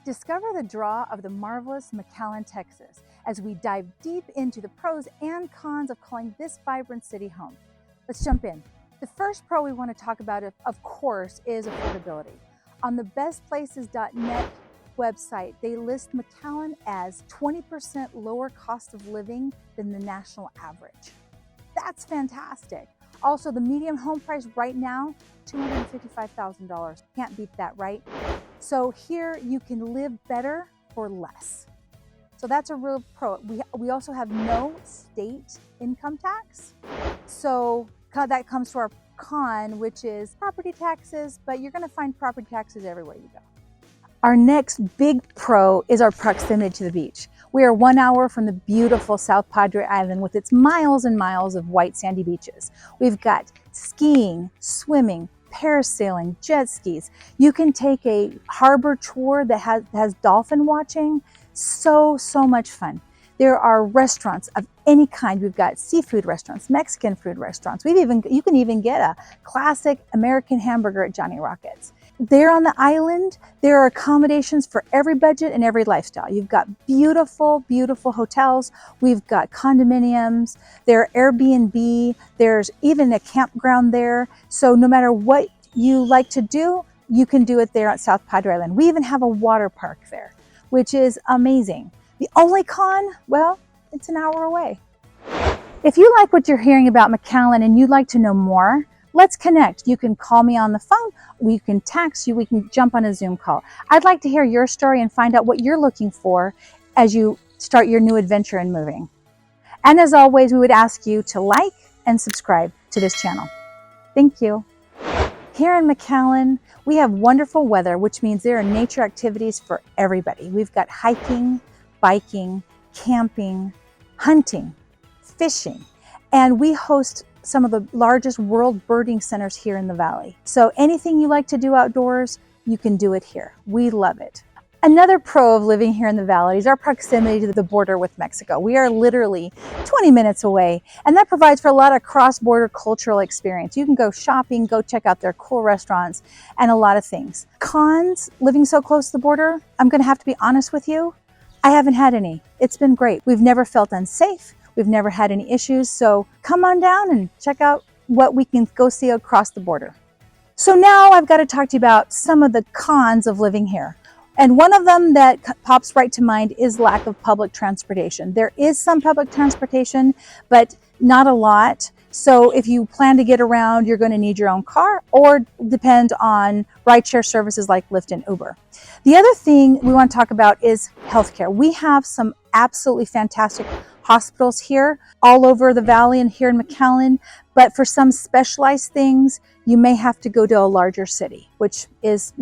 Discover the draw of the marvelous McAllen, Texas, as we dive deep into the pros and cons of calling this vibrant city home. Let's jump in. The first pro we want to talk about, of course, is affordability. On the bestplaces.net website, they list McAllen as 20% lower cost of living than the national average. That's fantastic. Also, the median home price right now, $255,000. Can't beat that, right? So here you can live better for less. So that's a real pro. We also have no state income tax. So that comes to our con, which is property taxes, but you're gonna find property taxes everywhere you go. Our next big pro is our proximity to the beach. We are 1 hour from the beautiful South Padre Island with its miles and miles of white sandy beaches. We've got skiing, swimming, parasailing, jet skis. You can take a harbor tour that has dolphin watching. So much fun. There are restaurants of any kind. We've got seafood restaurants, Mexican food restaurants. You can even get a classic American hamburger at Johnny Rockets. There on the island, there are accommodations for every budget and every lifestyle. You've got beautiful, beautiful hotels. We've got condominiums. There are Airbnb. There's even a campground there. So no matter what you like to do, you can do it there at South Padre Island. We even have a water park there, which is amazing. The only con, well, it's an hour away. If you like what you're hearing about McAllen and you'd like to know more, let's connect. You can call me on the phone, we can text you, we can jump on a Zoom call. I'd like to hear your story and find out what you're looking for as you start your new adventure in moving. And as always, we would ask you to like and subscribe to this channel. Thank you. Here in McAllen, we have wonderful weather, which means there are nature activities for everybody. We've got hiking, biking, camping, hunting, fishing, and we host some of the largest world birding centers here in the valley. So anything you like to do outdoors, you can do it here. We love it. Another pro of living here in the valley is our proximity to the border with Mexico. We are literally 20 minutes away, and that provides for a lot of cross-border cultural experience. You can go shopping, go check out their cool restaurants, and a lot of things. Cons, living so close to the border, I'm gonna have to be honest with you, I haven't had any. It's been great. We've never felt unsafe. We've never had any issues, so come on down and check out what we can go see across the border. So now I've got to talk to you about some of the cons of living here. And one of them that pops right to mind is lack of public transportation. There is some public transportation, but not a lot. So if you plan to get around, you're going to need your own car or depend on rideshare services like Lyft and Uber. The other thing we want to talk about is healthcare. We have some absolutely fantastic hospitals here all over the valley and here in McAllen, but for some specialized things, you may have to go to a larger city, which is,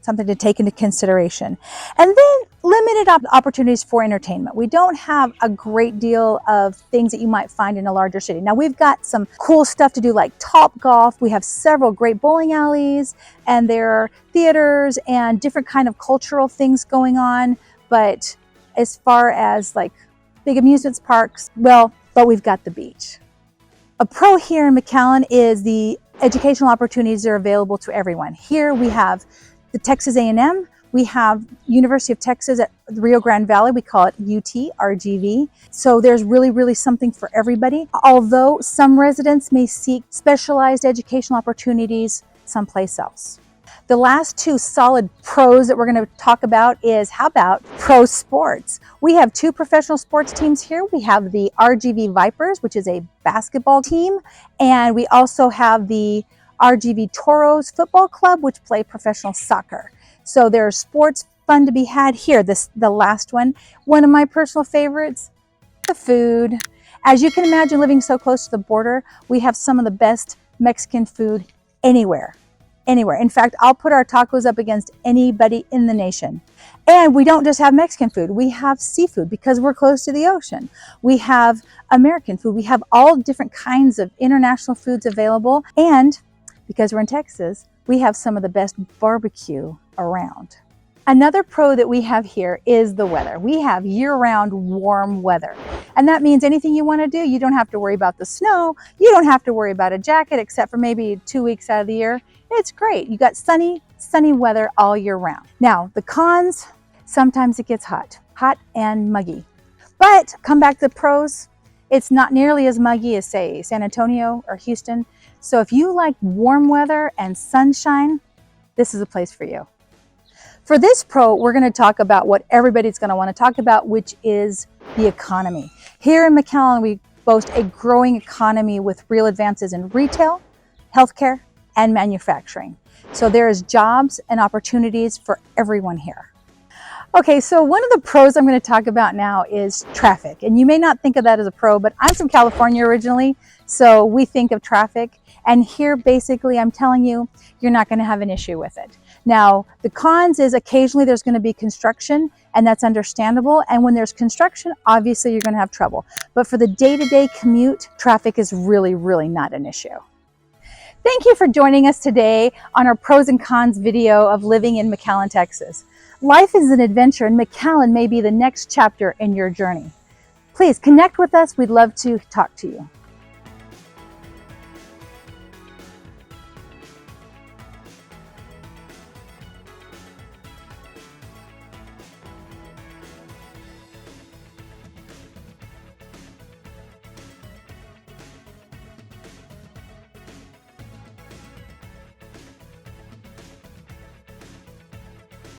something to take into consideration. And then limited opportunities for entertainment. We don't have a great deal of things that you might find in a larger city. Now we've got some cool stuff to do like Top Golf. We have several great bowling alleys, and there are theaters and different kind of cultural things going on. But as far as like big amusement parks, well, but we've got the beach. A pro here in McAllen is the educational opportunities that are available to everyone. Here we have the Texas A&M, we have University of Texas at the Rio Grande Valley, we call it UT, RGV. So there's really something for everybody. Although some residents may seek specialized educational opportunities someplace else. The last two solid pros that we're going to talk about is, how about pro sports? We have two professional sports teams here. We have the RGV Vipers, which is a basketball team, and we also have the RGV Toros Football Club, which play professional soccer. So there's sports fun to be had here. The last one of my personal favorites, the food. As you can imagine, living so close to the border, we have some of the best Mexican food anywhere. In fact, I'll put our tacos up against anybody in the nation. And we don't just have Mexican food, we have seafood because we're close to the ocean. We have American food. We have all different kinds of international foods available. And because we're in Texas, we have some of the best barbecue around. Another pro that we have here is the weather. We have year-round warm weather. And that means anything you want to do, you don't have to worry about the snow. You don't have to worry about a jacket except for maybe 2 weeks out of the year. It's great. You got sunny weather all year round. Now, the cons, Sometimes it gets hot and muggy. But come back to the pros, it's not nearly as muggy as, say, San Antonio or Houston. So if you like warm weather and sunshine, this is a place for you. For this pro, we're going to talk about what everybody's going to want to talk about, which is the economy. Here in McAllen, we boast a growing economy with real advances in retail, healthcare, and manufacturing. So there is jobs and opportunities for everyone here. Okay, so one of the pros I'm going to talk about now is traffic. And you may not think of that as a pro, but I'm from California originally, so we think of traffic. And here, basically, I'm telling you, you're not going to have an issue with it. Now, the cons is occasionally there's going to be construction, and that's understandable. And when there's construction, obviously you're going to have trouble. But for the day-to-day commute, traffic is really, really not an issue. Thank you for joining us today on our pros and cons video of living in McAllen, Texas. Life is an adventure, and McAllen may be the next chapter in your journey. Please connect with us. We'd love to talk to you.